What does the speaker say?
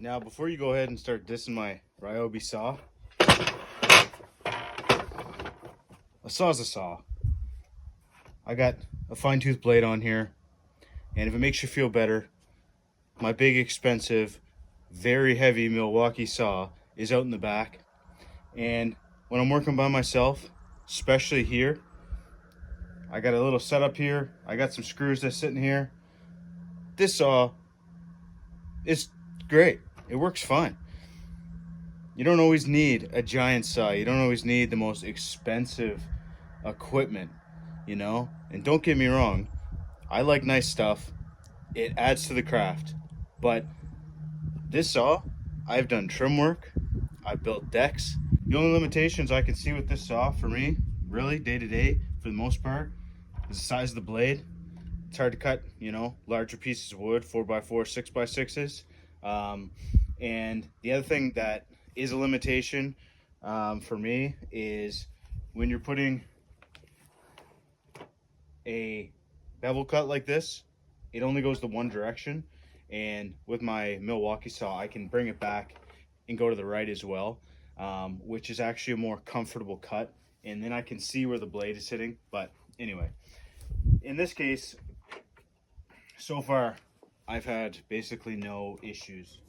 Now, before you go ahead and start dissing my ryobi saw, a saw's a saw. I got a fine tooth blade on here, and if it makes you feel better, my big, expensive, very heavy Milwaukee saw is out in the back. And when I'm working by myself, especially here, I got a little setup here. I got some screws that's sitting here. This saw is great. It works fine. You don't always need a giant saw. You don't always need the most expensive equipment, you know? And don't get me wrong, I like nice stuff. It adds to the craft. But this saw, I've done trim work. I've built decks. The only limitations I can see with this saw for me, really, day to day, for the most part, is the size of the blade. It's hard to cut, larger pieces of wood, 4x4, 6x6s. And the other thing that is a limitation for me is when you're putting a bevel cut like this, it only goes the one direction. And with my Milwaukee saw, I can bring it back and go to the right as well, which is actually a more comfortable cut. And then I can see where the blade is sitting. But anyway, in this case, so far, I've had basically no issues.